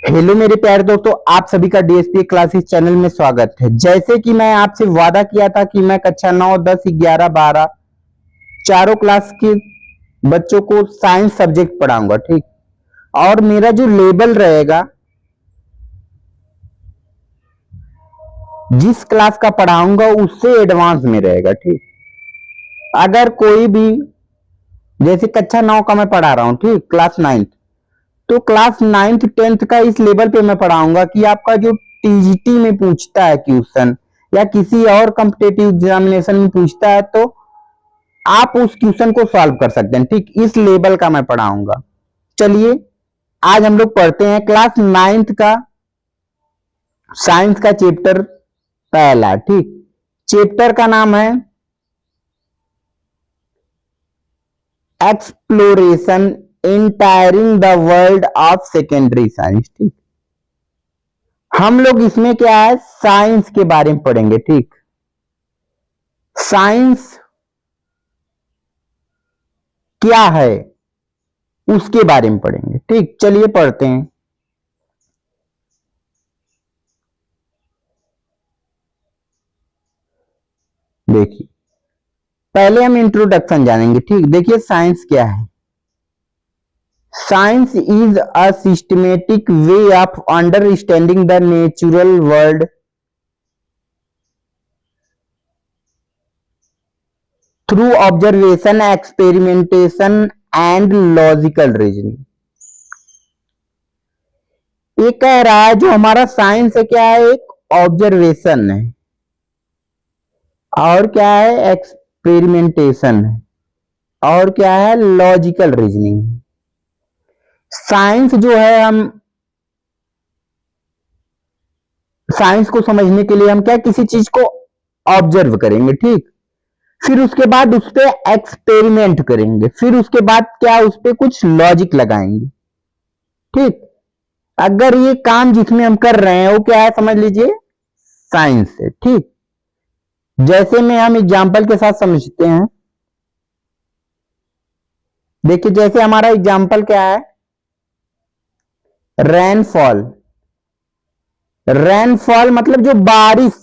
Hello मेरे प्यारे दोस्तों, आप सभी का डीएसपी क्लासेस चैनल में स्वागत है। जैसे कि मैं आपसे वादा किया था कि मैं कक्षा 9, 10, 11, 12 चारों क्लास के बच्चों को साइंस सब्जेक्ट पढ़ाऊंगा, ठीक। और मेरा जो लेवल रहेगा, जिस क्लास का पढ़ाऊंगा उससे एडवांस में रहेगा, ठीक। अगर कोई भी, जैसे कक्षा 9 का मैं पढ़ा रहा हूँ, ठीक, क्लास 9, तो क्लास 9th 10th का इस लेवल पे मैं पढ़ाऊंगा कि आपका जो टीजीटी में पूछता है क्वेश्चन या किसी और कॉम्पिटेटिव एग्जामिनेशन में पूछता है, तो आप उस क्वेश्चन को सॉल्व कर सकते हैं, ठीक। इस लेवल का मैं पढ़ाऊंगा। चलिए, आज हम लोग पढ़ते हैं क्लास 9th का साइंस का चैप्टर पहला, ठीक। चैप्टर का नाम है exploration entering the world of secondary science, ठीक। हम लोग इसमें क्या है, साइंस के बारे में पढ़ेंगे, ठीक। साइंस क्या है उसके बारे में पढ़ेंगे, ठीक। चलिए पढ़ते हैं। देखिए, पहले हम इंट्रोडक्शन जानेंगे, ठीक। देखिए, साइंस क्या है। Science is a systematic way of understanding the natural world through observation, experimentation and logical reasoning. ये कह रहा है जो हमारा साइंस है, क्या है, एक ऑब्जर्वेशन है और क्या है, एक्सपेरिमेंटेशन है और क्या है, लॉजिकल रीजनिंग। साइंस जो है, हम साइंस को समझने के लिए हम क्या, किसी चीज को ऑब्जर्व करेंगे, ठीक। फिर उसके बाद उस पर एक्सपेरिमेंट करेंगे, फिर उसके बाद क्या, उस पर कुछ लॉजिक लगाएंगे, ठीक। अगर ये काम जिसमें हम कर रहे हैं वो क्या है, समझ लीजिए साइंस है, ठीक। जैसे में हम एग्जाम्पल के साथ समझते हैं। देखिए, जैसे हमारा एग्जाम्पल क्या है, रेनफॉल। रेनफॉल मतलब जो बारिश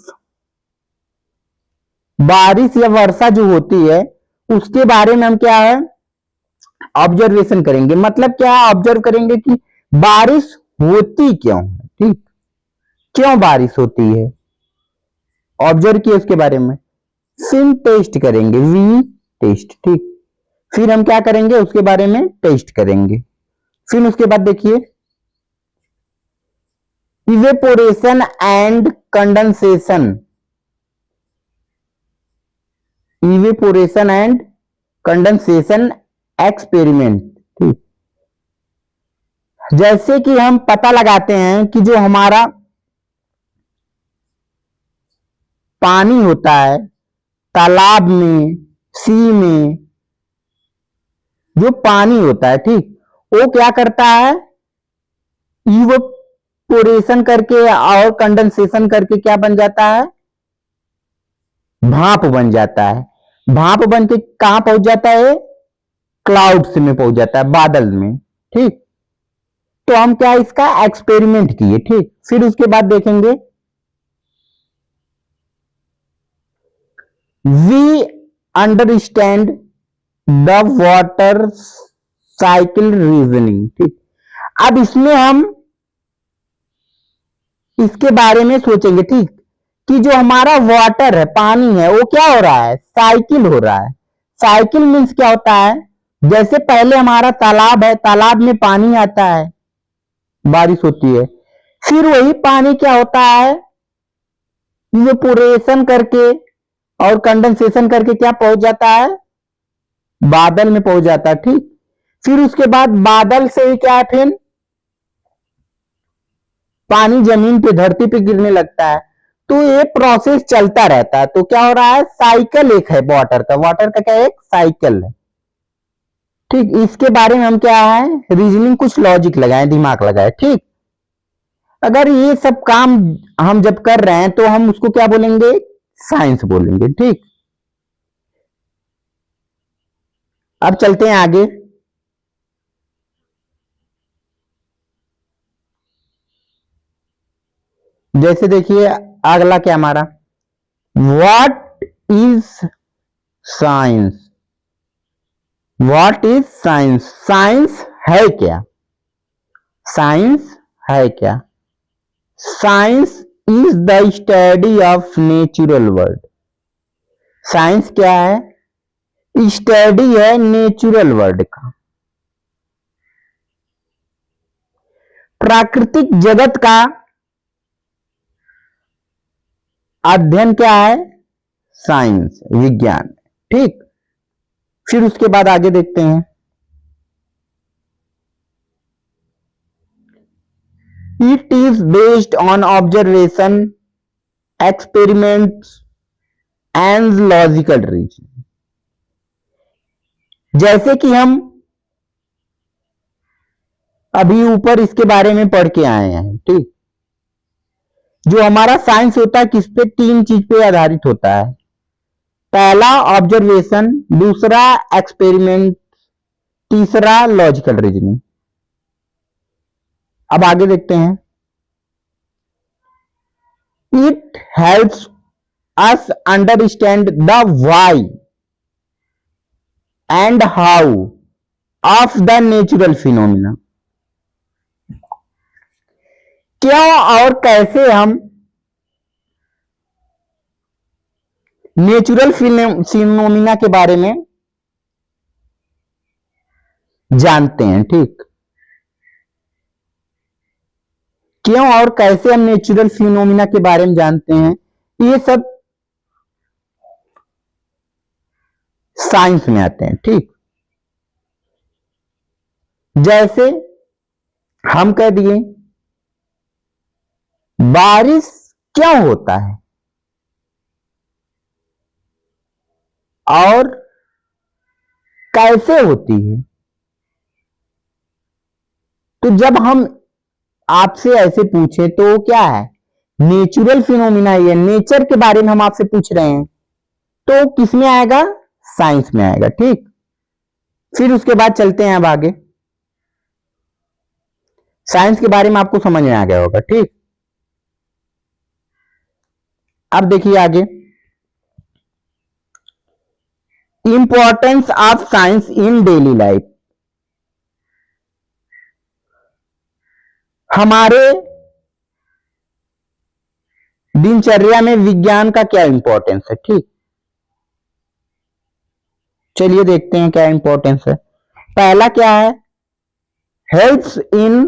बारिश या वर्षा जो होती है, उसके बारे में हम क्या है, ऑब्जर्वेशन करेंगे। मतलब क्या ऑब्जर्व करेंगे कि बारिश होती क्यों है, ठीक। क्यों बारिश होती है, ऑब्जर्व किए उसके बारे में। फिर टेस्ट करेंगे, वी टेस्ट, ठीक। फिर हम क्या करेंगे, उसके बारे में टेस्ट करेंगे। फिर उसके बाद देखिए, evaporation and condensation. Evaporation and condensation experiment, ठीक। जैसे कि हम पता लगाते हैं कि जो हमारा पानी होता है तालाब में, सी में, जो पानी होता है, ठीक, वो क्या करता है, इवेपोरेशन करके और कंडेंसेशन करके क्या बन जाता है, भाप बन जाता है। भाप बन के कहां पहुंच जाता है, क्लाउड्स में पहुंच जाता है, बादल में, ठीक। तो हम क्या इसका एक्सपेरिमेंट किए, ठीक। फिर उसके बाद देखेंगे, we understand the water cycle reasoning, ठीक। अब इसमें हम इसके बारे में सोचेंगे, ठीक, कि जो हमारा वाटर है, पानी है, वो क्या हो रहा है, साइकिल हो रहा है। साइकिल मीन्स क्या होता है, जैसे पहले हमारा तालाब है, तालाब में पानी आता है, बारिश होती है, फिर वही पानी क्या होता है, इवेपोरेशन करके और कंडेंसेशन करके क्या पहुंच जाता है, बादल में पहुंच जाता है, ठीक। फिर उसके बाद बादल से ही क्या है, फिर पानी जमीन पे, धरती पे गिरने लगता है। तो ये प्रोसेस चलता रहता है। तो क्या हो रहा है, साइकिल एक है वाटर का। वाटर का क्या है, एक साइकिल है, ठीक। इसके बारे में हम क्या है, रीजनिंग, कुछ लॉजिक लगाए, दिमाग लगाए, ठीक। अगर ये सब काम हम जब कर रहे हैं तो हम उसको क्या बोलेंगे, साइंस बोलेंगे, ठीक। अब चलते हैं आगे। जैसे देखिए अगला क्या हमारा, what is science. What is science, science है क्या, साइंस है क्या। Science is the study of natural world. Science क्या है, स्टडी है नेचुरल वर्ल्ड का, प्राकृतिक जगत का अध्ययन क्या है, साइंस, विज्ञान। ठीक, फिर उसके बाद आगे देखते हैं। It is based on observation, experiments and logical reason. जैसे कि हम अभी ऊपर इसके बारे में पढ़ के आए हैं। ठीक, जो हमारा साइंस होता है किस पे, तीन चीज पे आधारित होता है। पहला ऑब्जर्वेशन, दूसरा एक्सपेरिमेंट, तीसरा लॉजिकल रीजनिंग। अब आगे देखते हैं। It helps us understand the why and how of the natural phenomena. क्यों और कैसे हम नेचुरल फिनोमिना के बारे में जानते हैं। ठीक, क्यों और कैसे हम नेचुरल फिनोमिना के बारे में जानते हैं, ये सब साइंस में आते हैं। ठीक, जैसे हम कह दिए बारिश क्यों होता है और कैसे होती है। तो जब हम आपसे ऐसे पूछे तो क्या है, नेचुरल फिनोमिना, ये नेचर के बारे में हम आपसे पूछ रहे हैं, तो किस में आएगा, साइंस में आएगा। ठीक, फिर उसके बाद चलते हैं अब आगे। साइंस के बारे में आपको समझ में आ गया होगा। ठीक, अब देखिए आगे, importance of science in daily life. हमारे दिनचर्या में विज्ञान का क्या इंपॉर्टेंस है। ठीक, चलिए देखते हैं क्या इंपॉर्टेंस है। पहला क्या है, helps in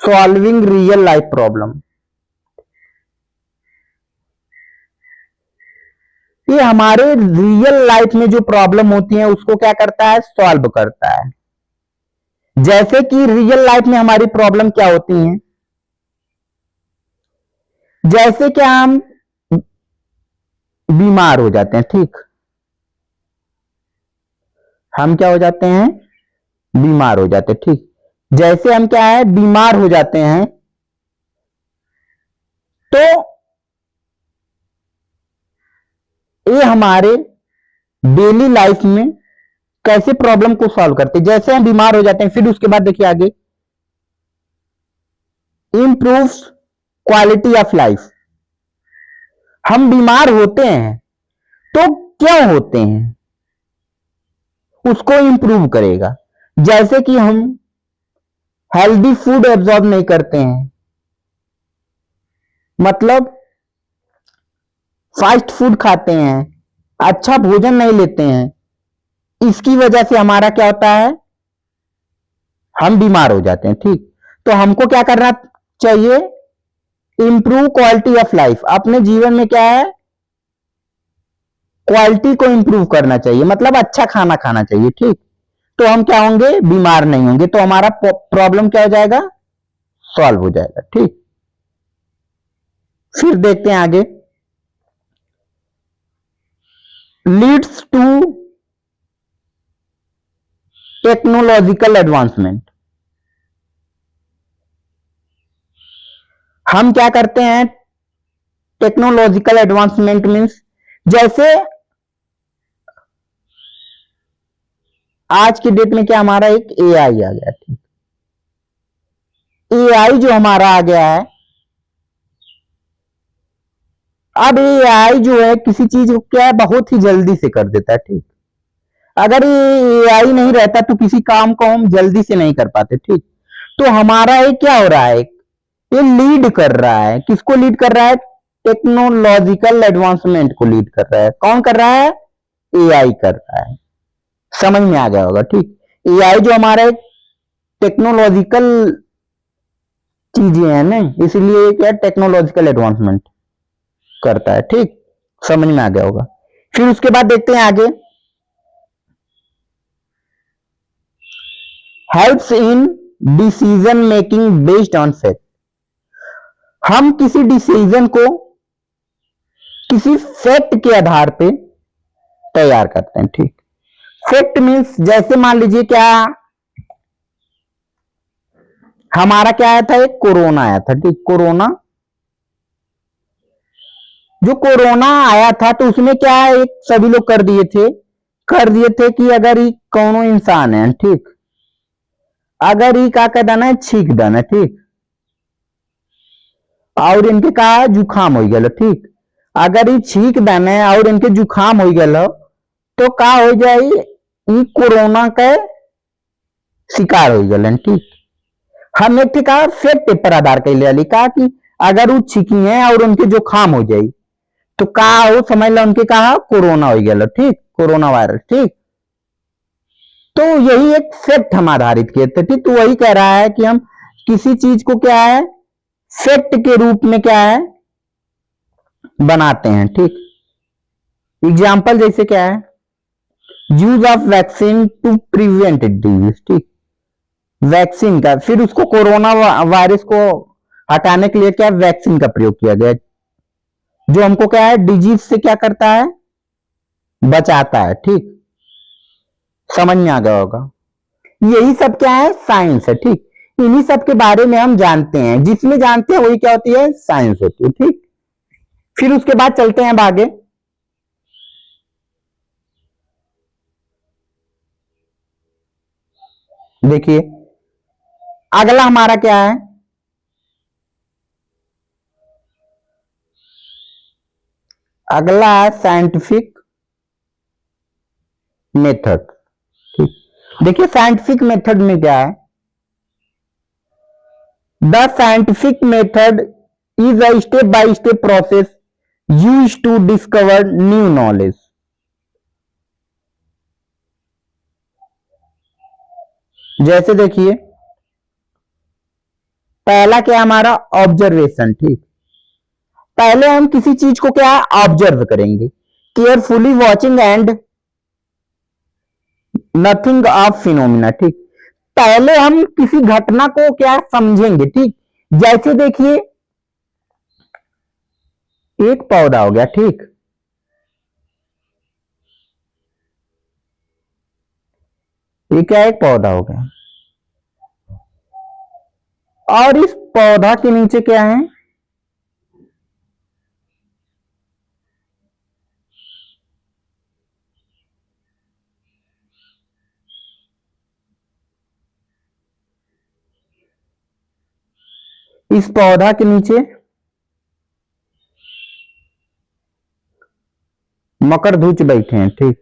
solving real life problem. ये हमारे रियल लाइफ में जो प्रॉब्लम होती है उसको क्या करता है, सॉल्व करता है। जैसे कि रियल लाइफ में हमारी प्रॉब्लम क्या होती है, जैसे कि हम बीमार हो जाते हैं। ठीक, हम क्या हो जाते हैं, बीमार हो जाते हैं। ठीक, जैसे हम क्या है, बीमार हो जाते हैं, तो ये हमारे डेली लाइफ में कैसे प्रॉब्लम को सॉल्व करते हैं। जैसे हम बीमार हो जाते हैं, फिर उसके बाद देखिए आगे, इंप्रूव्स क्वालिटी ऑफ लाइफ। हम बीमार होते हैं तो क्यों होते हैं, उसको इंप्रूव करेगा। जैसे कि हम हेल्दी फूड एब्जॉर्ब नहीं करते हैं, मतलब फास्ट फूड खाते हैं, अच्छा भोजन नहीं लेते हैं, इसकी वजह से हमारा क्या होता है, हम बीमार हो जाते हैं। ठीक, तो हमको क्या करना चाहिए, इंप्रूव क्वालिटी ऑफ लाइफ। अपने जीवन में क्या है, क्वालिटी को इंप्रूव करना चाहिए, मतलब अच्छा खाना खाना चाहिए। ठीक, तो हम क्या होंगे, बीमार नहीं होंगे, तो हमारा प्रॉब्लम क्या हो जाएगा, सॉल्व हो जाएगा। ठीक, फिर देखते हैं आगे, लीड्स टू टेक्नोलॉजिकल एडवांसमेंट। हम क्या करते हैं, टेक्नोलॉजिकल एडवांसमेंट मीन्स, जैसे आज की डेट में क्या हमारा एक एआई आ गया। एआई जो हमारा आ गया है, अब एआई जो है किसी चीज को क्या है बहुत ही जल्दी से कर देता है, ठीक। अगर ये एआई नहीं रहता तो किसी काम को हम जल्दी से नहीं कर पाते, ठीक। तो हमारा ये क्या हो रहा है, ये लीड कर रहा है, किसको लीड कर रहा है, टेक्नोलॉजिकल एडवांसमेंट को लीड कर रहा है। कौन कर रहा है, एआई कर रहा है। समझ में आ गया होगा, ठीक। एआई जो हमारा एक टेक्नोलॉजिकल चीजें हैं ना, इसलिए क्या टेक्नोलॉजिकल एडवांसमेंट करता है, ठीक। समझ में आ गया होगा। फिर उसके बाद देखते हैं आगे, helps in decision making based on fact. हम किसी डिसीजन को किसी फैक्ट के आधार पे तैयार करते हैं, ठीक। फैक्ट मीन्स जैसे मान लीजिए क्या हमारा क्या आया था, एक कोरोना आया था, ठीक। कोरोना जो कोरोना आया था तो उसमें क्या है, एक सभी लोग कर दिए थे कि अगर ये कौनो इंसान है, ठीक, अगर ये क्या कर देना है, छींक देना है, ठीक, और इनके का जुखाम हो गया, ठीक। अगर ये छींक देना है और इनके जुखाम हो गया तो का हो जाए, ये कोरोना का शिकार हो गया, ठीक। हम एक का फैक्ट पर आधार कर लिया, लिखा कि अगर वो छींकी है और उनके जुखाम हो जाए तो का हो, समझ लो उनके कहा कोरोना हो गया, ठीक, कोरोना वायरस, ठीक। तो यही एक फैक्ट हम आधारित किए थे, ठीक। तो वही कह रहा है कि हम किसी चीज को क्या है, फैक्ट के रूप में क्या है बनाते हैं, ठीक। एग्जाम्पल जैसे क्या है, use of vaccine to prevent disease, ठीक। वैक्सीन का, फिर उसको कोरोना वायरस को हटाने के लिए क्या वैक्सीन का प्रयोग किया गया, जो हमको क्या है डिजीज से क्या करता है, बचाता है, ठीक। समझ में आ गया होगा। यही सब क्या है, साइंस है, ठीक। इन्हीं सब के बारे में हम जानते हैं, जिसमें जानते हैं वही क्या होती है, साइंस होती है, ठीक। फिर उसके बाद चलते हैं अब आगे, देखिए अगला हमारा क्या है, अगला है साइंटिफिक मेथड, ठीक। देखिए साइंटिफिक मेथड में क्या है, the scientific method is a step by step process use to discover new knowledge. जैसे देखिए पहला क्या हमारा ऑब्जर्वेशन, ठीक। पहले हम किसी चीज को क्या ऑब्जर्व करेंगे, carefully watching and nothing of phenomena, ठीक। पहले हम किसी घटना को क्या समझेंगे, ठीक। जैसे देखिए एक पौधा हो गया, ठीक, ये क्या एक पौधा हो गया और इस पौधा के नीचे क्या है, इस पौधा के नीचे मकरधुच बैठे हैं, ठीक।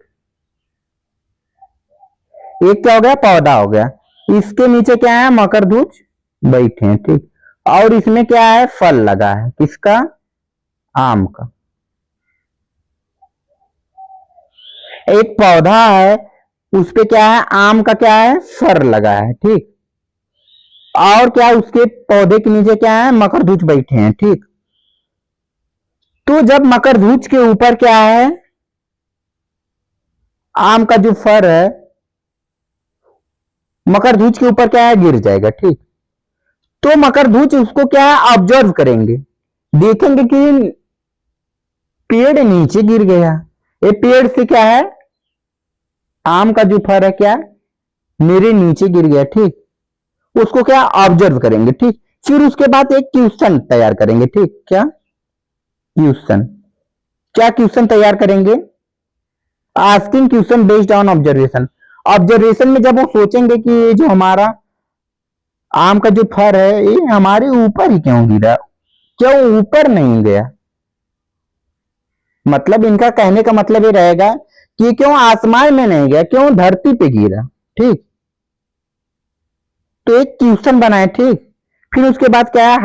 एक क्या हो गया, पौधा हो गया, इसके नीचे क्या है, मकरधुच बैठे हैं, ठीक। और इसमें क्या है, फल लगा है, किसका, आम का। एक पौधा है उस पे क्या है, आम का क्या है, फर लगा है, ठीक। और क्या उसके पौधे के नीचे क्या है, मकरधुच बैठे हैं, ठीक। तो जब मकरधुच के ऊपर क्या है, आम का जो फर है मकरधुच के ऊपर क्या है, गिर जाएगा, ठीक। तो मकरधुच उसको क्या है, ऑब्जर्व करेंगे, देखेंगे कि पेड़ नीचे गिर गया, ये पेड़ से क्या है, आम का जो फर है क्या मेरे नीचे गिर गया, ठीक। उसको क्या ऑब्जर्व करेंगे, ठीक। फिर उसके बाद एक क्वेश्चन तैयार करेंगे, ठीक। क्या क्वेश्चन, क्या क्वेश्चन तैयार करेंगे, asking question based on observation. Observation में जब वो सोचेंगे कि ये जो हमारा आम का जो फर है ये हमारे ऊपर ही क्यों गिरा, क्यों ऊपर नहीं गया, मतलब इनका कहने का मतलब ये रहेगा कि क्यों आसमान में नहीं गया, क्यों धरती पे गिरा। ठीक, तो एक क्वेश्चन बनाए। ठीक, फिर उसके बाद क्या है,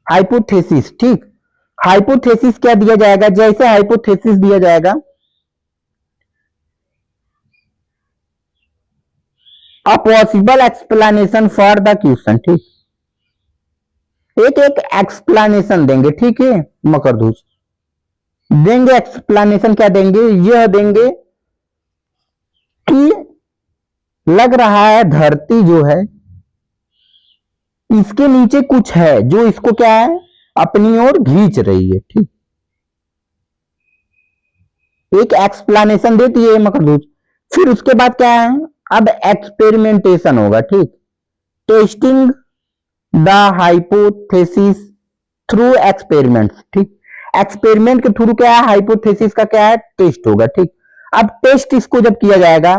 हाइपोथेसिस। ठीक, हाइपोथेसिस क्या दिया जाएगा, जैसे हाइपोथेसिस दिया जाएगा, a possible explanation for the question. ठीक, एक एक एक्सप्लेनेशन देंगे। ठीक है, मकरधुज देंगे एक्सप्लेनेशन, क्या देंगे, यह देंगे कि लग रहा है धरती जो है इसके नीचे कुछ है जो इसको क्या है, अपनी ओर खींच रही है। ठीक, एक एक्सप्लेनेशन देती है मकरधुज। फिर उसके बाद क्या है, अब एक्सपेरिमेंटेशन होगा। ठीक, testing the hypothesis through experiments. ठीक, एक्सपेरिमेंट के थ्रू क्या है, हाइपोथेसिस का क्या है, टेस्ट होगा। ठीक, अब टेस्ट इसको जब किया जाएगा,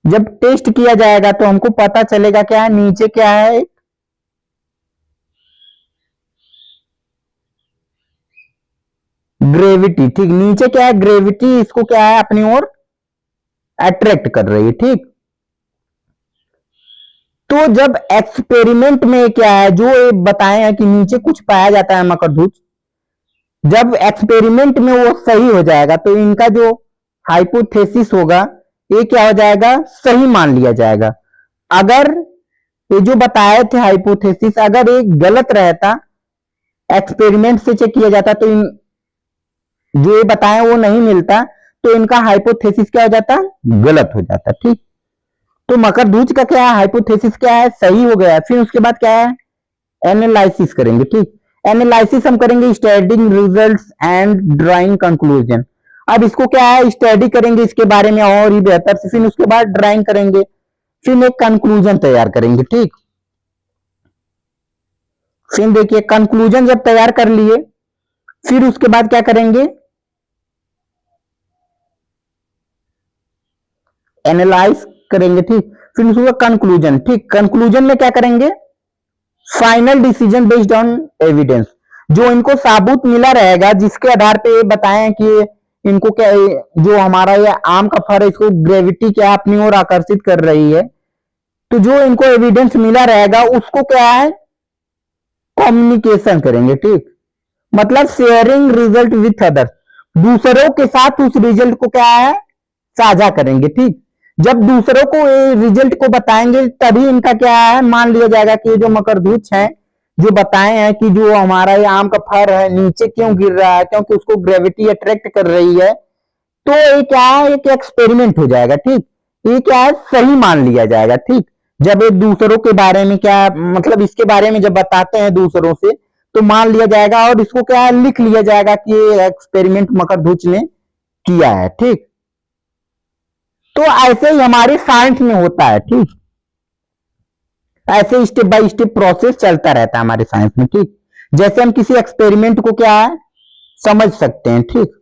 जब टेस्ट किया जाएगा तो हमको पता चलेगा क्या है, नीचे क्या है, ग्रेविटी। ठीक, नीचे क्या है, ग्रेविटी इसको क्या है, अपनी ओर अट्रैक्ट कर रही है। ठीक, तो जब एक्सपेरिमेंट में क्या है, जो ये बताए हैं कि नीचे कुछ पाया जाता है मकरधुज, जब एक्सपेरिमेंट में वो सही हो जाएगा तो इनका जो हाइपोथेसिस होगा ये क्या हो जाएगा, सही मान लिया जाएगा। अगर ये जो बताए थे हाइपोथेसिस अगर ये गलत रहता, एक्सपेरिमेंट से चेक किया जाता तो इन जो ये बताए वो नहीं मिलता, तो इनका हाइपोथेसिस क्या हो जाता, गलत हो जाता। ठीक, तो मकरधुज का क्या है, हाइपोथेसिस क्या है, सही हो गया। फिर उसके बाद क्या है, एनालिसिस करेंगे। ठीक, एनालिसिस हम करेंगे studying results and drawing conclusion. अब इसको क्या है, स्टडी करेंगे इसके बारे में और ही बेहतर से, फिर उसके बाद ड्राइंग करेंगे, फिर एक कंक्लूजन तैयार करेंगे। ठीक, फिर देखिए कंक्लूजन जब तैयार कर लिए, फिर उसके बाद क्या करेंगे, एनालाइज करेंगे। ठीक, फिर उसका कंक्लूजन। ठीक, कंक्लूजन में क्या करेंगे, final decision based on evidence. जो इनको साबुत मिला रहेगा जिसके आधार पे ये बताएं कि इनको क्या, जो हमारा ये आम का फल है इसको ग्रेविटी क्या अपनी ओर आकर्षित कर रही है, तो जो इनको एविडेंस मिला रहेगा उसको क्या है, कम्युनिकेशन करेंगे। ठीक, मतलब शेयरिंग रिजल्ट विथ अदर्स, दूसरों के साथ उस रिजल्ट को क्या है, साझा करेंगे। ठीक, जब दूसरों को रिजल्ट को बताएंगे तभी इनका क्या है, मान लिया जाएगा कि ये जो मकरधुज है जो बताए हैं कि जो हमारा ये आम का फर है नीचे क्यों गिर रहा है, क्योंकि उसको ग्रेविटी अट्रैक्ट कर रही है, तो ये क्या है, एक एक्सपेरिमेंट हो जाएगा। ठीक, ये क्या है, सही मान लिया जाएगा। ठीक, जब ये दूसरों के बारे में क्या मतलब इसके बारे में जब बताते हैं दूसरों से तो मान लिया जाएगा और इसको क्या है, लिख लिया जाएगा कि ये एक्सपेरिमेंट मकरधुज ने किया है। ठीक, तो ऐसे ही हमारे साइंस में होता है। ठीक, ऐसे स्टेप बाय स्टेप प्रोसेस चलता रहता है हमारे साइंस में। ठीक, जैसे हम किसी एक्सपेरिमेंट को क्या है, समझ सकते हैं। ठीक,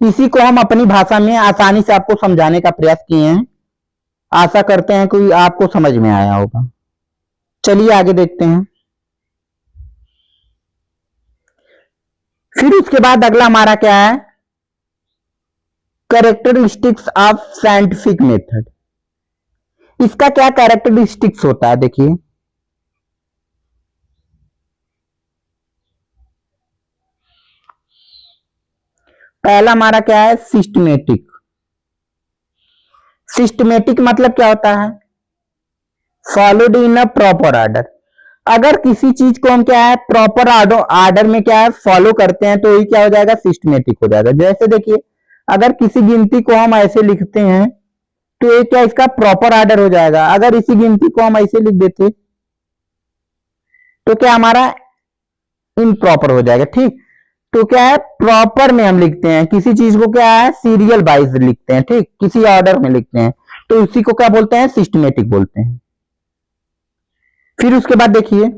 इसी को हम अपनी भाषा में आसानी से आपको समझाने का प्रयास किए हैं। आशा करते हैं कि आपको समझ में आया होगा। चलिए आगे देखते हैं। फिर उसके बाद अगला हमारा क्या है, कैरेक्टरिस्टिक्स ऑफ साइंटिफिक मेथड। इसका क्या कैरेक्टरिस्टिक्स होता है, देखिए पहला हमारा क्या है, सिस्टमेटिक। सिस्टमेटिक मतलब क्या होता है, followed in a proper order. अगर किसी चीज को हम क्या है, प्रॉपर ऑर्डर में क्या है फॉलो करते हैं तो ये क्या हो जाएगा, सिस्टमेटिक हो जाएगा। जैसे देखिए अगर किसी गिनती को हम ऐसे लिखते हैं तो ये क्या, इसका प्रॉपर ऑर्डर हो जाएगा। अगर इसी गिनती को हम ऐसे लिख देते तो क्या हमारा इनप्रॉपर हो जाएगा। ठीक, तो क्या है, प्रॉपर में हम लिखते हैं किसी चीज को क्या है, सीरियल वाइज लिखते हैं। ठीक, किसी ऑर्डर में लिखते हैं तो उसी को क्या बोलते हैं, सिस्टमेटिक बोलते हैं। फिर उसके बाद देखिए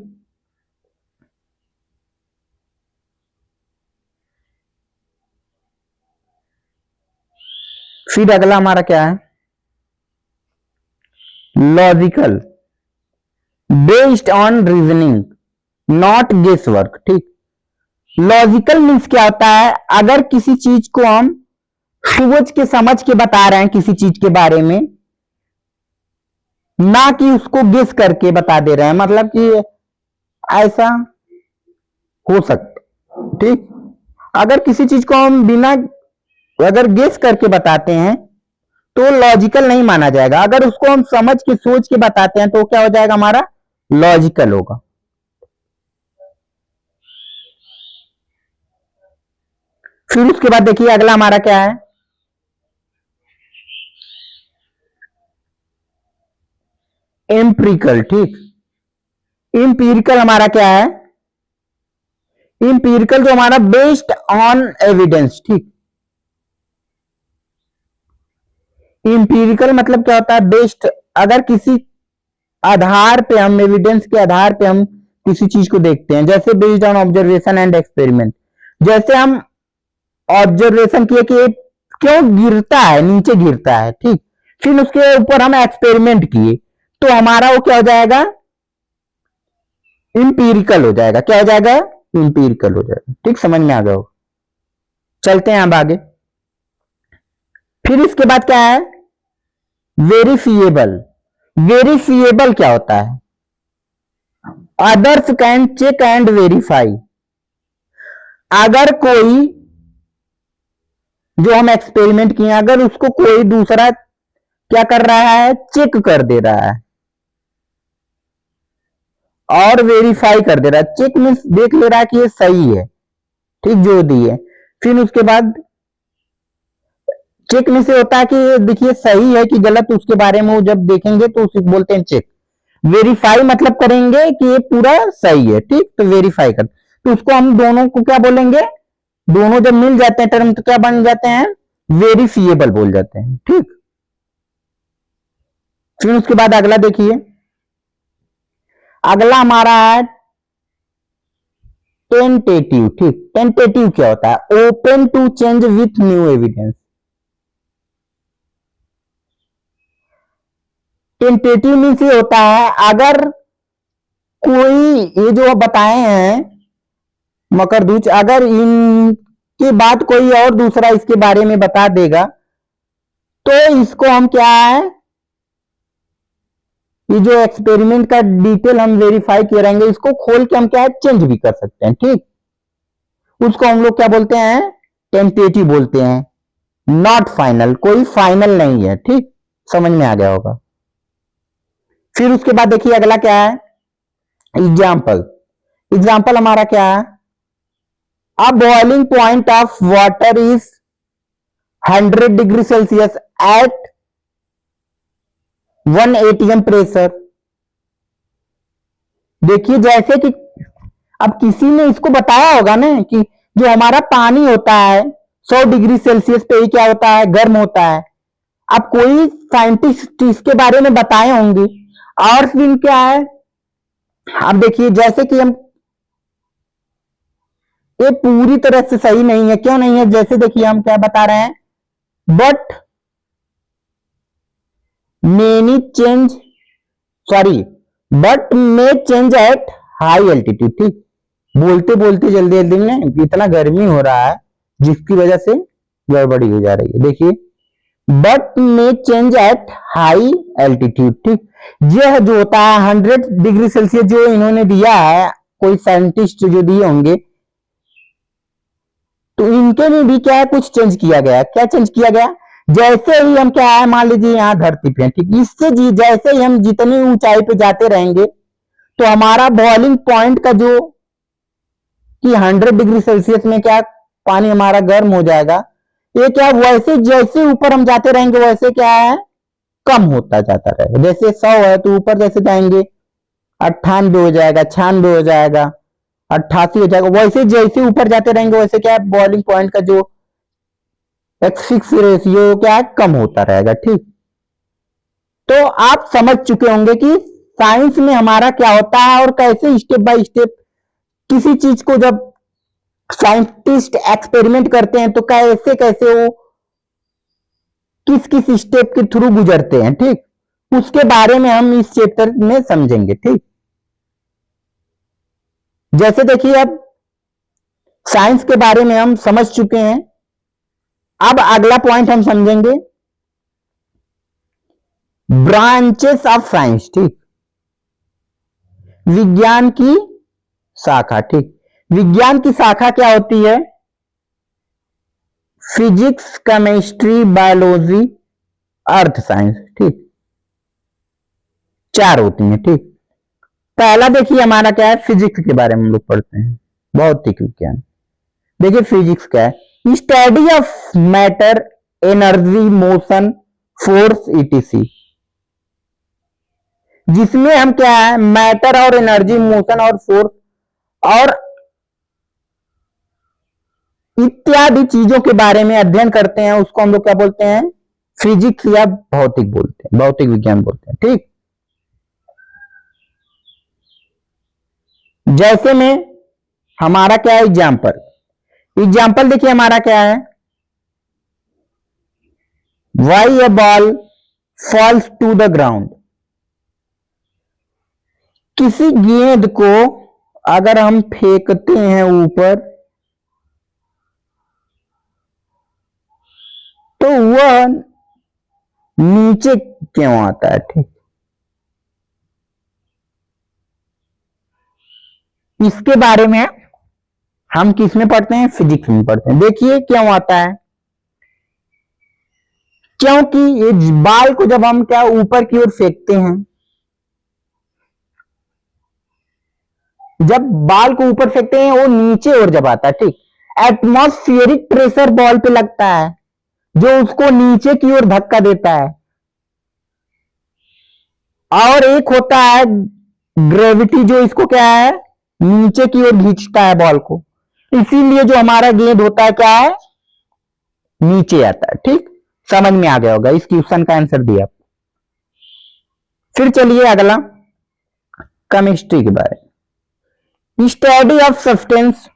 फिर अगला हमारा क्या है, logical. Based on reasoning, not guess work. ठीक, लॉजिकल मीन्स क्या होता है, अगर किसी चीज को हम सोच के समझ के बता रहे हैं किसी चीज के बारे में, ना कि उसको गेस करके बता दे रहे हैं, मतलब कि ऐसा हो सकता। ठीक, अगर किसी चीज को हम बिना अगर गेस करके बताते हैं तो लॉजिकल नहीं माना जाएगा, अगर उसको हम समझ के सोच के बताते हैं तो क्या हो जाएगा, हमारा लॉजिकल होगा। फिर उसके बाद देखिए अगला हमारा क्या है, एम्पिरिकल। ठीक, इंपीरिकल हमारा क्या है, इंपीरिकल जो हमारा बेस्ड ऑन एविडेंस। ठीक, इंपीरिकल मतलब क्या होता है, बेस्ड, अगर किसी आधार पे हम, एविडेंस के आधार पे हम किसी चीज को देखते हैं, जैसे based on observation and experiment. जैसे हम ऑब्जर्वेशन किए कि क्यों गिरता है, नीचे गिरता है। ठीक, फिर उसके ऊपर हम एक्सपेरिमेंट किए तो हमारा वो क्या हो जाएगा, इंपीरिकल हो जाएगा। क्या हो जाएगा, इंपीरिकल हो जाएगा। ठीक, समझ में आ गया हो। चलते हैं अब आगे। फिर इसके बाद क्या है, वेरीफिएबल। वेरीफिएबल क्या होता है, others can check and verify. अगर कोई, जो हम एक्सपेरिमेंट किए, अगर उसको कोई दूसरा क्या कर रहा है, चेक कर दे रहा है और वेरीफाई कर दे रहा है। चेक मीन्स देख ले रहा है कि ये सही है, ठीक, जो दी है। फिर उसके बाद चेक में से होता है कि देखिए सही है कि गलत, उसके बारे में वो जब देखेंगे तो उसे बोलते हैं चेक। वेरीफाई मतलब करेंगे कि ये पूरा सही है। ठीक, तो वेरीफाई कर, तो उसको हम दोनों को क्या बोलेंगे, दोनों जब मिल जाते हैं टर्म तो क्या बन जाते हैं, वेरीफिएबल बोल जाते हैं। ठीक, फिर उसके बाद अगला देखिए, अगला हमारा है टेंटेटिव। ठीक, टेंटेटिव क्या होता है, open to change with new evidence. Tentative means ये होता है, अगर कोई, ये जो बताए हैं मकरदूज, अगर इनके बाद कोई और दूसरा इसके बारे में बता देगा तो इसको हम क्या है, ये जो एक्सपेरिमेंट का डिटेल हम वेरीफाई किए रहेंगे, इसको खोल के हम क्या है, चेंज भी कर सकते हैं। ठीक, उसको हम लोग क्या बोलते हैं, टेंटेटिव बोलते हैं, नॉट फाइनल, कोई फाइनल नहीं है। ठीक, समझ में आ गया होगा। फिर उसके बाद देखिए अगला क्या है, एग्जाम्पल। एग्जाम्पल हमारा क्या है, a boiling point of water is 100 degree Celsius at 1 atm pressure. देखिए जैसे कि अब किसी ने इसको बताया होगा ना कि जो हमारा पानी होता है 100 डिग्री सेल्सियस पे ही क्या होता है, गर्म होता है। अब कोई साइंटिस्ट इसके बारे में बताए होंगे। और फिर क्या है, अब देखिए जैसे कि हम, ये पूरी तरह से सही नहीं है, क्यों नहीं है, जैसे देखिए हम क्या बता रहे हैं, but many change, sorry, but may change at high altitude. ठीक, बोलते बोलते जल्दी जल्दी में इतना गर्मी हो रहा है जिसकी वजह से गड़बड़ी हो जा रही है। देखिए, but may change at high altitude. ठीक, यह जो होता है 100 डिग्री सेल्सियस जो इन्होंने दिया है, कोई साइंटिस्ट जो दिए होंगे, तो इनके में भी क्या है, कुछ चेंज किया गया। क्या चेंज किया गया, जैसे ही हम क्या है, मान लीजिए यहाँ धरती पे, ठीक, इससे जैसे ही हम जितनी ऊंचाई पे जाते रहेंगे तो हमारा बॉइलिंग पॉइंट का जो कि 100 डिग्री सेल्सियस में क्या पानी हमारा गर्म हो जाएगा, ये क्या वैसे जैसे ऊपर हम जाते रहेंगे वैसे क्या है, कम होता जाता रहेगा। जैसे 100 है तो ऊपर जैसे जाएंगे 98 हो जाएगा, 96 हो जाएगा, 88 हो जाएगा। वैसे जैसे ऊपर जाते रहेंगे वैसे क्या है, बॉइलिंग पॉइंट का जो X6 रेशियो क्या है, कम होता रहेगा। ठीक, तो आप समझ चुके होंगे कि साइंस में हमारा क्या होता है और कैसे स्टेप बाय स्टेप किसी चीज को जब साइंटिस्ट एक्सपेरिमेंट करते हैं तो कैसे कैसे वो किस किस स्टेप के थ्रू गुजरते हैं। ठीक, उसके बारे में हम इस चैप्टर में समझेंगे। ठीक, जैसे देखिए, अब साइंस के बारे में हम समझ चुके हैं। अब अगला पॉइंट हम समझेंगे ब्रांचेस ऑफ साइंस। ठीक, विज्ञान की शाखा। ठीक, विज्ञान की शाखा क्या होती है? Physics, chemistry, biology, earth science. ठीक, चार होती हैं। ठीक, पहला देखिए हमारा क्या है, फिजिक्स के बारे में हम लोग पढ़ते हैं, भौतिक विज्ञान। देखिए फिजिक्स क्या है? Study of matter, energy, motion, force, etc. जिसमें हम क्या है, मैटर और एनर्जी, मोशन और फोर्स और इत्यादि चीजों के बारे में अध्ययन करते हैं, उसको हम लोग क्या बोलते हैं? फिजिक्स या भौतिक बोलते हैं, भौतिक विज्ञान बोलते हैं। ठीक, जैसे में हमारा क्या है एग्जाम्पल, एग्जाम्पल देखिए हमारा क्या है, why a ball falls to the ground. किसी गेंद को अगर हम फेंकते हैं ऊपर तो वह नीचे क्यों आता है? ठीक, इसके बारे में हम किस में पढ़ते हैं? फिजिक्स में पढ़ते हैं। देखिए क्यों आता है, क्योंकि ये बाल को जब हम क्या ऊपर की ओर फेंकते हैं, जब बाल को ऊपर फेंकते हैं वो नीचे ओर जब आता है। ठीक, एटमॉस्फेरिक प्रेशर बॉल पे लगता है जो उसको नीचे की ओर धक्का देता है, और एक होता है ग्रेविटी जो इसको क्या है नीचे की ओर खींचता है बॉल को। इसीलिए जो हमारा गेंद होता है क्या है, नीचे आता है। ठीक, समझ में आ गया होगा, इस क्वेश्चन का आंसर दिया। फिर चलिए अगला, केमिस्ट्री के बारे में। Study of substance,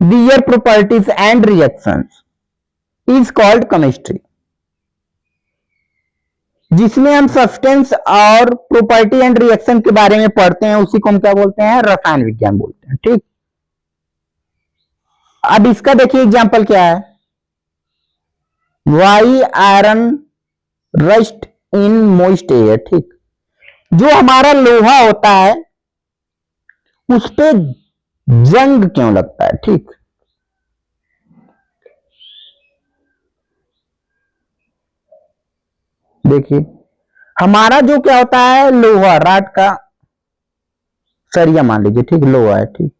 their properties and reactions is called chemistry. जिसमें हम सब्सटेंस और प्रॉपर्टी एंड रिएक्शन के बारे में पढ़ते हैं, उसी को हम क्या बोलते हैं? रसायन विज्ञान बोलते हैं। ठीक, अब इसका देखिए एग्जांपल क्या है, वाई आयरन रस्ट इन मोइस्ट एयर। ठीक, जो हमारा लोहा होता है उस पे जंग क्यों लगता है? ठीक, देखिए हमारा जो क्या होता है, लोहा राड का सरिया मान लीजिए। ठीक, लोहा है। ठीक,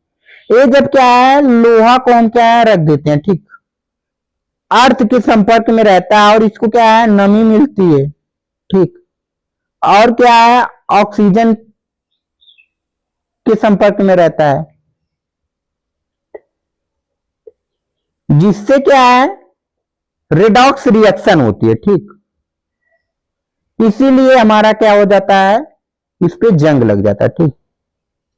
ये जब क्या है, लोहा को हम क्या है रख देते हैं, ठीक, अर्थ के संपर्क में रहता है और इसको क्या है नमी मिलती है। ठीक, और क्या है ऑक्सीजन के संपर्क में रहता है, जिससे क्या है रिडॉक्स रिएक्शन होती है। ठीक, इसीलिए हमारा क्या हो जाता है, इस पे जंग लग जाता है। ठीक,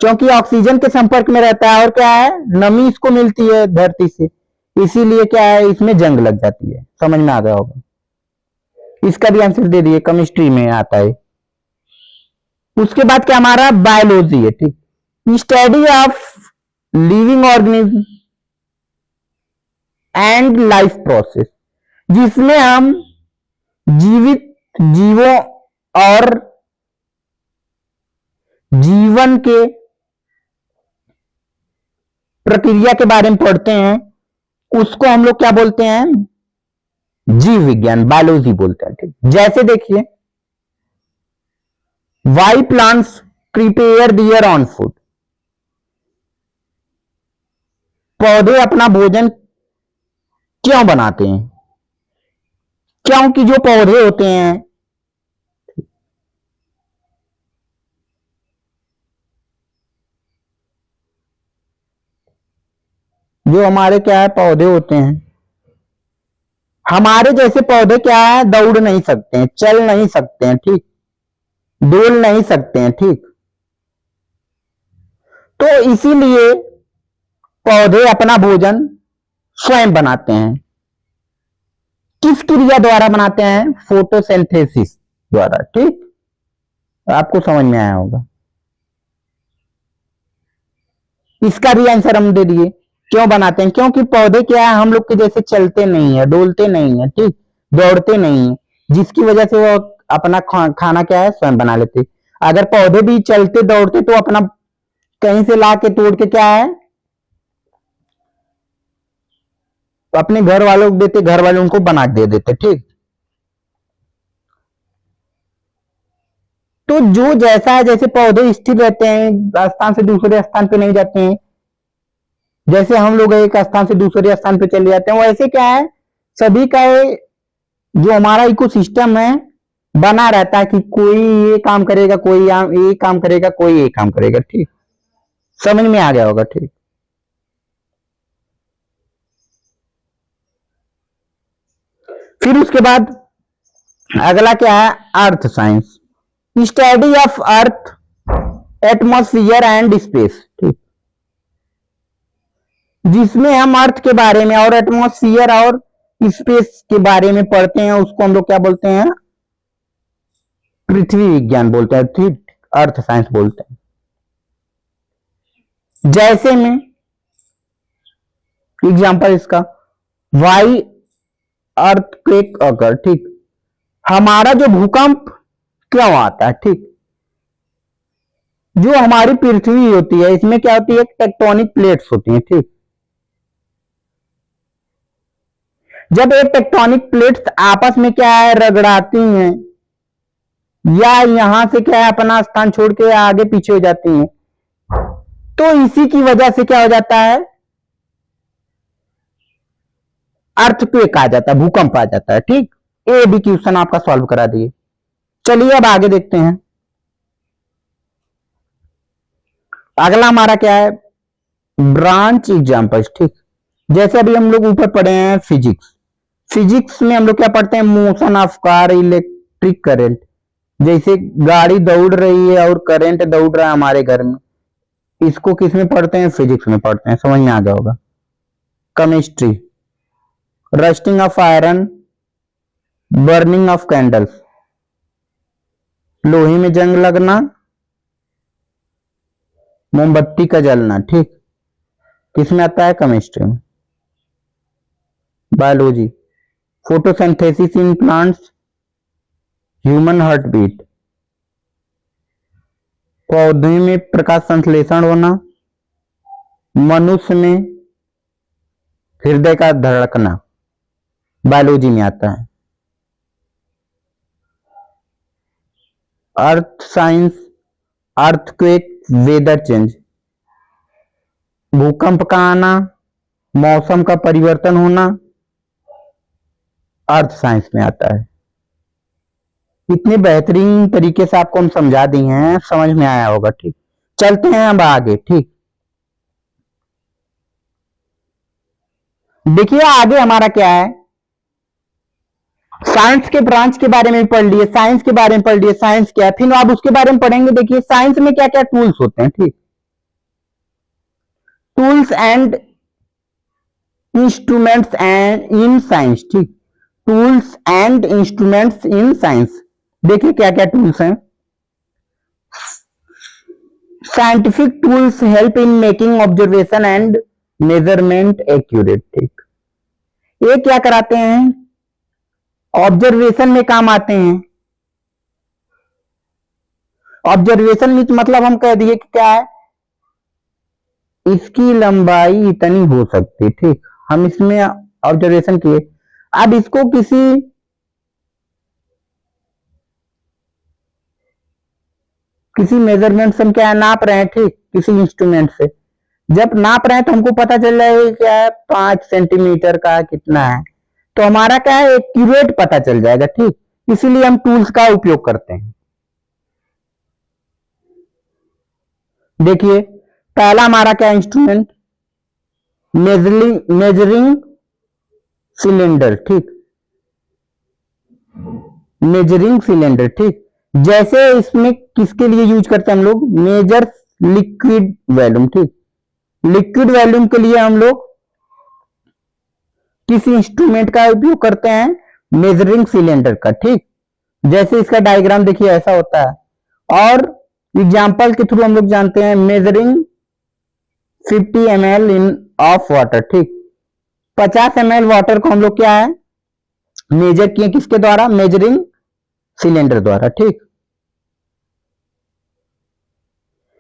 क्योंकि ऑक्सीजन के संपर्क में रहता है और क्या है नमी इसको मिलती है धरती से, इसीलिए क्या है इसमें जंग लग जाती है। समझ में आ गया होगा, इसका भी आंसर दे दिए, केमिस्ट्री में आता है। उसके बाद क्या हमारा बायोलॉजी है। ठीक, study of living organism and life process, जिसमें हम जीवित जीवों और जीवन के प्रक्रिया के बारे में पढ़ते हैं, उसको हम लोग क्या बोलते हैं? जीव विज्ञान, बायोलॉजी बोलते हैं। ठीक, जैसे देखिए why plants prepare their own food. पौधे अपना भोजन क्यों बनाते हैं? क्योंकि जो पौधे होते हैं जो हमारे क्या है पौधे होते हैं, हमारे जैसे पौधे क्या है दौड़ नहीं सकते हैं, चल नहीं सकते हैं। ठीक, डोल नहीं सकते हैं। ठीक, तो इसीलिए पौधे अपना भोजन स्वयं बनाते हैं। किस क्रिया द्वारा बनाते हैं? फोटोसिंथेसिस द्वारा। ठीक, आपको समझ में आया होगा। इसका भी आंसर हम दे दिए। क्यों बनाते हैं? क्योंकि पौधे क्या है, हम लोग के जैसे चलते नहीं है, डोलते नहीं है, ठीक, दौड़ते नहीं है, जिसकी वजह से वो अपना खाना क्या है, स्वयं बना लेते। अगर पौधे भी चलते दौड़ते तो अपना कहीं से ला के तोड़ के क्या है, अपने घर वालों को देते, घर वाले उनको बना दे देते, ठीक। तो जो जैसा है, जैसे पौधे स्थिर रहते हैं, स्थान से दूसरे स्थान पे नहीं जाते हैं, जैसे हम लोग एक स्थान से दूसरे स्थान पे चले जाते हैं, वैसे क्या है, सभी का जो हमारा इकोसिस्टम है बना रहता है कि कोई ये काम करेगा, कोई ये काम करेगा, कोई ये काम करेगा, ठीक। समझ में आ गया होगा, ठीक। फिर उसके बाद अगला क्या है, earth science, study of earth, atmosphere and space, ठीक। जिसमें हम अर्थ के बारे में और एटमॉस्फेयर और स्पेस के बारे में पढ़ते हैं, उसको हम लोग क्या बोलते हैं, पृथ्वी विज्ञान बोलते हैं, ठीक, अर्थ साइंस बोलते हैं। जैसे में एग्जांपल इसका, वाई अर्थक्वेक अगर, ठीक, हमारा जो भूकंप क्यों आता है, ठीक, जो हमारी पृथ्वी होती है इसमें क्या होती है, टेक्टोनिक प्लेट्स होती हैं, ठीक। जब एक टेक्टोनिक प्लेट्स आपस में क्या है, रगड़ाती हैं, या यहां से क्या है, अपना स्थान छोड़ के आगे पीछे हो जाती हैं, तो इसी की वजह से क्या हो जाता है, अर्थक्वेक आ जाता है, भूकंप आ जाता है, ठीक। ए बी क्वेश्चन आपका सॉल्व करा दिए। चलिए अब आगे देखते हैं। अगला हमारा क्या है, ब्रांच एग्जांपल्स, ठीक। जैसे अभी हम लोग ऊपर पढ़े हैं फिजिक्स, फिजिक्स में हम लोग क्या पढ़ते हैं, motion of car, electric current, जैसे गाड़ी दौड़ रही है और करंट दौड़ रहा है हमारे घर में, इसको किस में पढ़ते हैं, फिजिक्स में पढ़ते हैं। समझ में आ गया होगा। Chemistry, rusting of iron, burning of candles, लोहे में जंग लगना, मोमबत्ती का जलना, ठीक, किसमें आता है, केमिस्ट्री में। Biology, photosynthesis in plants, human heartbeat, पौधे में प्रकाश संश्लेषण होना, मनुष्य में हृदय का धड़कना, बायोलॉजी में आता है। Earth science, earthquake, weather change, भूकंप का आना, मौसम का परिवर्तन होना, अर्थ साइंस में आता है। इतने बेहतरीन तरीके से आपको हम समझा दी हैं, समझ में आया होगा, ठीक। चलते हैं अब आगे, ठीक। देखिए आगे हमारा क्या है, साइंस के ब्रांच के बारे में पढ़ लिए, साइंस के बारे में पढ़ लिए, साइंस क्या है, फिर आप उसके बारे में पढ़ेंगे। देखिए साइंस में क्या क्या टूल्स होते हैं, ठीक, tools and instruments and in science, ठीक, tools and instruments in science. देखिए क्या क्या टूल्स हैं। Scientific tools help in making observation and measurement accurate, ठीक। ये क्या कराते हैं, ऑब्जर्वेशन में काम आते हैं। ऑब्जर्वेशन में मतलब हम कह दिए कि क्या है, इसकी लंबाई इतनी हो सकती, ठीक, हम इसमें ऑब्जर्वेशन किए। अब इसको किसी मेजरमेंट से हम क्या नाप रहे हैं, ठीक, किसी इंस्ट्रूमेंट से जब नाप रहे हैं तो हमको पता चल रहा है क्या है, 5 सेंटीमीटर का कितना है, तो हमारा क्या है, एक्यूरेट पता चल जाएगा, ठीक। इसीलिए हम टूल्स का उपयोग करते हैं। देखिए पहला हमारा क्या इंस्ट्रूमेंट, मेजरिंग सिलेंडर, ठीक, मेजरिंग सिलेंडर, ठीक। जैसे इसमें किसके लिए यूज करते हैं हम लोग, मेजर लिक्विड वॉल्यूम, ठीक, लिक्विड वॉल्यूम के लिए हम लोग किस इंस्ट्रूमेंट का उपयोग करते हैं, मेजरिंग सिलेंडर का, ठीक। जैसे इसका डायग्राम देखिए ऐसा होता है, और एग्जाम्पल के थ्रू हम लोग जानते हैं, measuring 50 ml in of water, ठीक। 50 ml वाटर को हम लोग क्या है मेजर किए, किसके द्वारा, मेजरिंग सिलेंडर द्वारा, ठीक।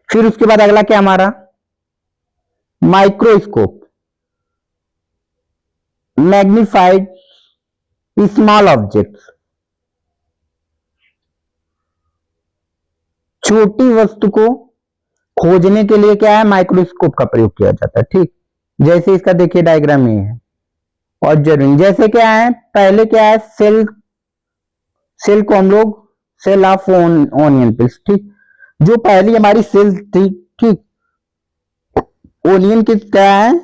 फिर उसके बाद अगला क्या हमारा, माइक्रोस्कोप, मैग्नीफाइड स्मॉल ऑब्जेक्ट्स, छोटी वस्तु को खोजने के लिए क्या है, माइक्रोस्कोप का प्रयोग किया जाता है, ठीक। जैसे इसका देखिए डायग्राम में है, ऑब्जर्विंग, जैसे क्या है, पहले क्या है, सेल को हम लोग, सेल ऑफ ओनियन पिल्स, ठीक। जो पहली हमारी सेल थी, ठीक, ओनियन की क्या है,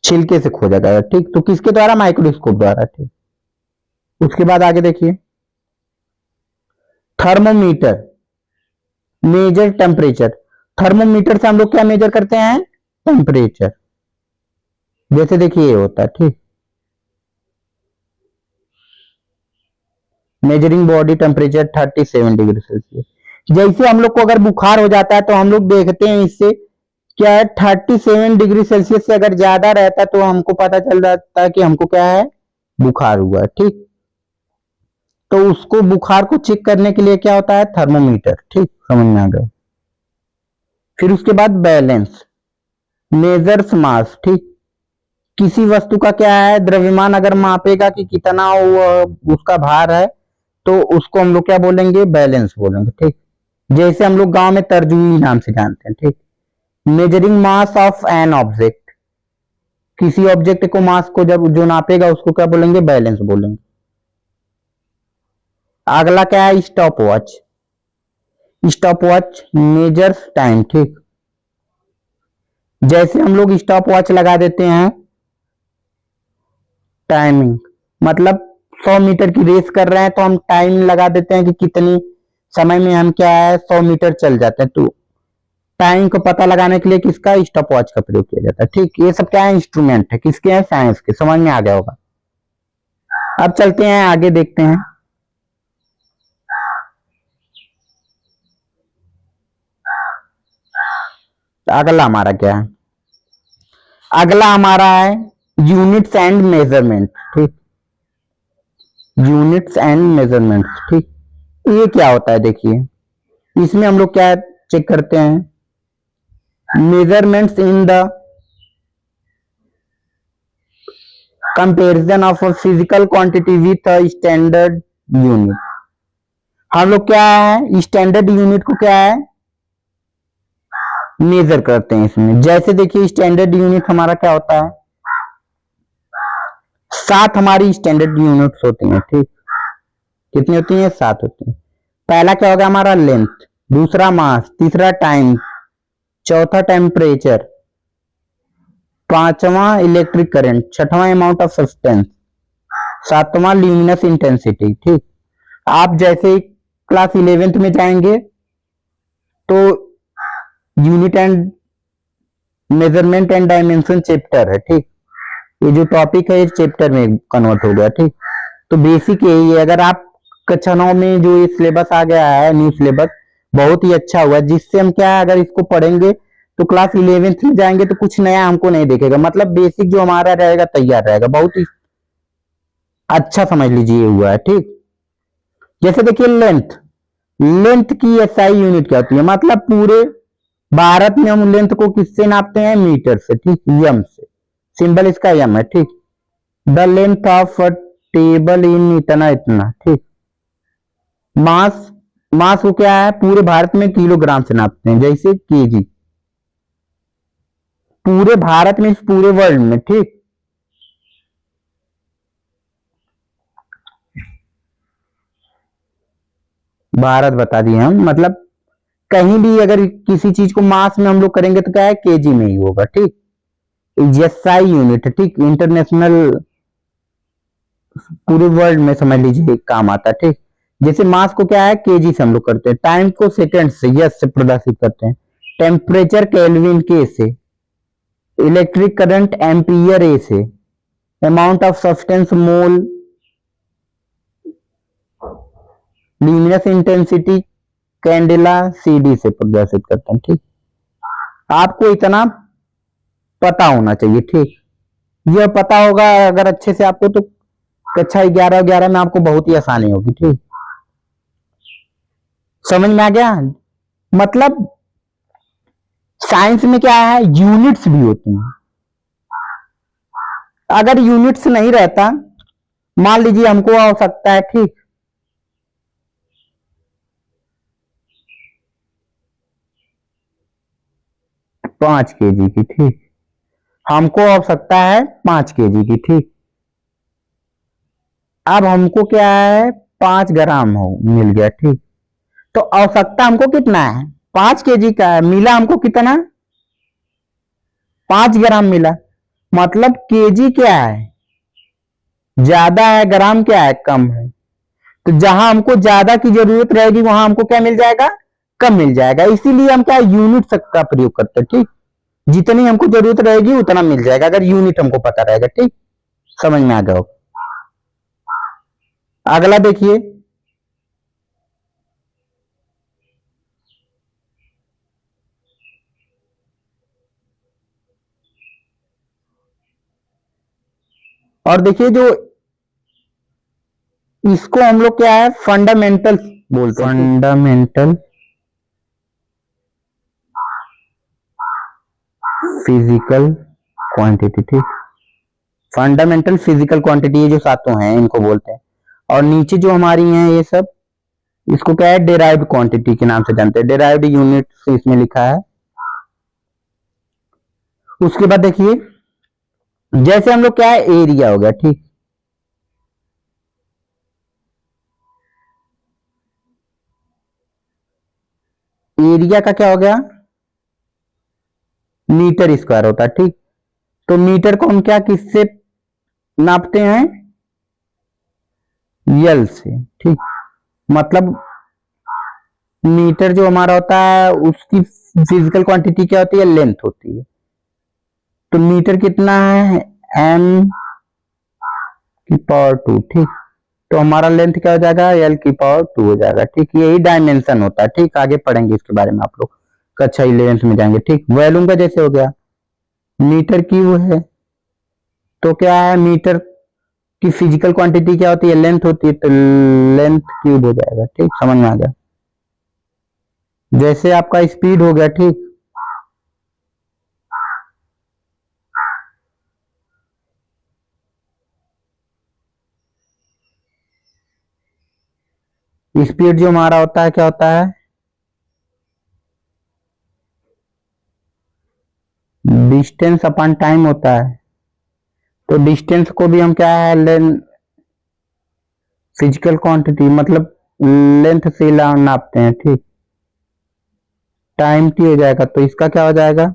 छिलके से खोजा गया, ठीक। तो किसके द्वारा, माइक्रोस्कोप द्वारा, ठीक। उसके बाद आगे देखिए, थर्मोमीटर, मेजर टेम्परेचर। थर्मोमीटर से हम लोग क्या मेजर करते हैं, टेम्परेचर। जैसे देखिए ये होता है, ठीक, measuring body temperature 37 degree Celsius. जैसे हम लोग को अगर बुखार हो जाता है तो हम लोग देखते हैं इससे क्या है, 37 डिग्री सेल्सियस से अगर ज्यादा रहता है तो हमको पता चल जाता है कि हमको क्या है, बुखार हुआ है, ठीक। तो उसको बुखार को चेक करने के लिए क्या होता है, थर्मोमीटर, ठीक, समझ में आ गया। फिर उसके बाद बैलेंस, मेजर्स मास, ठीक। किसी वस्तु का क्या है, द्रव्यमान अगर मापेगा कि कितना उसका भार है तो उसको हम लोग क्या बोलेंगे, बैलेंस बोलेंगे, ठीक। जैसे हम लोग गांव में तरजुई नाम से जानते हैं, ठीक। Measuring mass of an object, किसी ऑब्जेक्ट को मास को जब जो नापेगा उसको क्या बोलेंगे, बैलेंस बोलेंगे। अगला क्या है, stop watch, stop watch measures time, ठीक। जैसे हम लोग स्टॉप वॉच लगा देते हैं, टाइमिंग, मतलब 100 मीटर की रेस कर रहे हैं तो हम टाइम लगा देते हैं कि कितनी समय में हम क्या है 100 मीटर चल जाते हैं। तो टाइम को पता लगाने के लिए किसका, स्टॉप वॉच का प्रयोग किया जाता है, ठीक। ये सब क्या है, इंस्ट्रूमेंट है, किसके हैं, साइंस के। समझ में आ गया होगा। अब चलते हैं आगे, देखते हैं अगला हमारा क्या है। अगला हमारा है यूनिट्स एंड मेजरमेंट, ठीक, यूनिट्स एंड मेजरमेंट, ठीक। ये क्या होता है, देखिए इसमें हम लोग क्या चेक करते हैं, measurements in the comparison of a physical quantity with a standard unit. हम लोग क्या है, स्टैंडर्ड यूनिट को क्या है, मेजर करते हैं इसमें। जैसे देखिए स्टैंडर्ड यूनिट हमारा क्या होता है, 7 हमारी स्टैंडर्ड यूनिट्स होती हैं, ठीक। कितनी होती हैं, 7 होती हैं। पहला क्या होगा हमारा, लेंथ, दूसरा मास, तीसरा टाइम, चौथा टेम्परेचर, पांचवा इलेक्ट्रिक करंट, छठवां अमाउंट ऑफ सब्सटेंस, सातवां ल्यूमिनस इंटेंसिटी, ठीक। आप जैसे क्लास 11th में जाएंगे तो unit and measurement and dimension chapter है, ठीक। ये जो टॉपिक है इस चैप्टर में कन्वर्ट हो गया, ठीक। तो बेसिक यही है। अगर आप कक्षा 9 में जो ये सिलेबस आ गया है, न्यू सिलेबस, बहुत ही अच्छा हुआ, जिससे हम क्या है, अगर इसको पढ़ेंगे तो क्लास 11th में जाएंगे तो कुछ नया हमको नहीं देखेगा, मतलब बेसिक जो हमारा रहेगा तैयार रहेगा, बहुत ही अच्छा समझ लीजिए हुआ है, ठीक। जैसे देखिए लेंथ, लेंथ की एसआई यूनिट क्या होती है, मतलब पूरे भारत में हम लेंथ को किससे नापते हैं, मीटर से, ठीक, एम से, सिंबल इसका एम है, ठीक। The length of a table इन इतना इतना, ठीक। मास, मास को क्या है, पूरे भारत में किलोग्राम से नापते हैं, जैसे केजी, पूरे भारत में, पूरे वर्ल्ड में, ठीक। भारत बता दिए हम, मतलब कहीं भी अगर किसी चीज को मास में हम लोग करेंगे तो क्या है, केजी में ही होगा, ठीक। एसआई यूनिट, ठीक, इंटरनेशनल, पूरे वर्ल्ड में समझ लीजिए काम आता है, ठीक। जैसे मास को क्या है, केजी से हम लोग करते हैं, टाइम को सेकंड से, यस से प्रदर्शित करते हैं, टेम्परेचर केल्विन के से, इलेक्ट्रिक करंट एम्पियर ए से, amount of substance mole, luminous intensity candela CD से प्रदर्शित करते हैं, ठीक। आपको इतना पता होना चाहिए, ठीक। यह पता होगा अगर अच्छे से आपको, तो कक्षा 11 में आपको बहुत ही आसानी होगी, ठीक। समझ में आ गया? मतलब साइंस में क्या है, यूनिट्स भी होती हैं। अगर यूनिट्स नहीं रहता, मान लीजिए हमको आवश्यकता है, ठीक, 5 kg की, ठीक, हमको आवश्यकता है 5 kg की, ठीक। अब हमको क्या है, 5 ग्राम हो मिल गया, ठीक। तो आवश्यकता हमको कितना है, 5 kg का है, मिला हमको कितना, 5 ग्राम मिला। मतलब केजी क्या है, ज्यादा है, ग्राम क्या है, कम है। तो जहां हमको ज्यादा की जरूरत रहेगी वहां हमको क्या मिल जाएगा, कम मिल जाएगा। इसीलिए हम क्या यूनिट का प्रयोग करते हैं, ठीक। जितनी हमको जरूरत रहेगी उतना मिल जाएगा अगर यूनिट हमको पता रहेगा, ठीक। समझ में आ गया? अगला देखिए, और देखिए जो इसको हम लोग क्या है, फंडामेंटल बोलते हैं, फंडामेंटल फिजिकल क्वांटिटी, ठीक। फंडामेंटल फिजिकल क्वांटिटी, ये जो सातों हैं इनको बोलते हैं। और नीचे जो हमारी हैं ये सब, इसको क्या है, डेराइव्ड क्वांटिटी के नाम से जानते हैं, डेराइव्ड यूनिट से इसमें लिखा है। उसके बाद देखिए, जैसे हम लोग क्या है, एरिया हो गया, ठीक। एरिया का क्या हो गया, मीटर स्क्वायर होता है, ठीक। तो मीटर को हम क्या किससे नापते हैं, यल से, ठीक। मतलब मीटर जो हमारा होता है उसकी फिजिकल क्वांटिटी क्या होती है, लेंथ होती है। तो मीटर कितना है, m की पावर 2, ठीक। तो हमारा लेंथ क्या हो जाएगा, l की पावर 2 हो जाएगा, ठीक। यही डायमेंशन होता है, ठीक। आगे पढ़ेंगे इसके बारे में आप लोग, कक्षा 11 में जाएंगे, ठीक। वॉल्यूम का जैसे हो गया, मीटर क्यूब है, तो क्या है, मीटर की फिजिकल क्वांटिटी क्या होती है, लेंथ होती है, तो लेंथ क्यूब हो जाएगा, ठीक। समझ में आ गया? जैसे आपका स्पीड हो गया, ठीक। स्पीड जो हमारा होता है क्या होता है, डिस्टेंस अपॉन टाइम होता है। तो डिस्टेंस को भी हम क्या है, लेंथ फिजिकल क्वांटिटी मतलब लेंथ से नापते हैं, ठीक। टाइम टी हो जाएगा, तो इसका क्या हो जाएगा,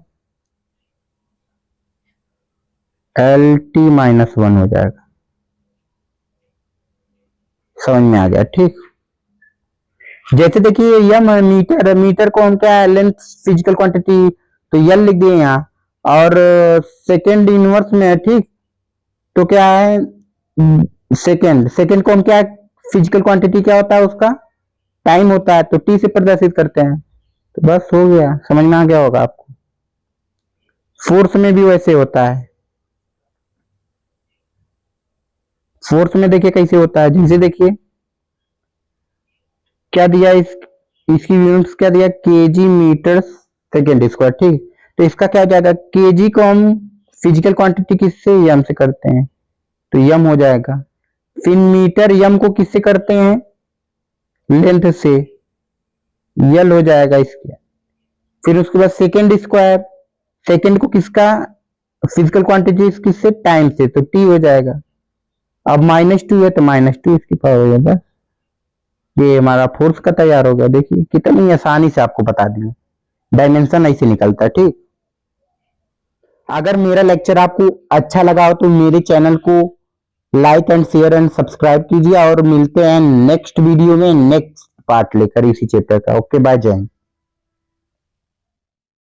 LT-1 हो जाएगा। समझ में आ गया, ठीक। जैसे देखिए यम मीटर, मीटर को हम क्या है, लेंथ फिजिकल क्वांटिटी, तो यल लिख दिए यहाँ। और सेकेंड इनवर्स में है, ठीक। तो क्या है, सेकेंड, सेकेंड को हम क्या, फिजिकल क्वांटिटी क्या होता है उसका, टाइम होता है, तो टी से प्रदर्शित करते हैं। तो बस हो गया, समझ में आ गया होगा आपको। फोर्स में भी वैसे होता है, फोर्स में देखिए कैसे होता है, जैसे देखिए क्या दिया, इसकी यूनिट्स क्या दिया, केजी मीटर सेकेंड स्क्वायर, ठीक। तो इसका क्या हो जाएगा, केजी को हम फिजिकल क्वांटिटी किससे, यम से करते हैं, तो यम हो जाएगा। फिर मीटर यम को किससे करते हैं, लेंथ से, यल हो जाएगा इसके। फिर उसके बाद सेकेंड स्क्वायर, सेकेंड को किसका फिजिकल क्वांटिटी किससे, टाइम से, तो टी हो जाएगा। अब -2 है तो -2 इसकी पावर हो गया। बस ये हमारा फोर्स का तैयार हो गया। देखिए कितनी आसानी से आपको बता दिए, डायमेंशन ऐसे निकलता है, ठीक। अगर मेरा लेक्चर आपको अच्छा लगा हो तो मेरे चैनल को like and share and subscribe कीजिए, और मिलते हैं नेक्स्ट वीडियो में नेक्स्ट पार्ट लेकर इसी चैप्टर का। ओके, बाय, जय हिंद।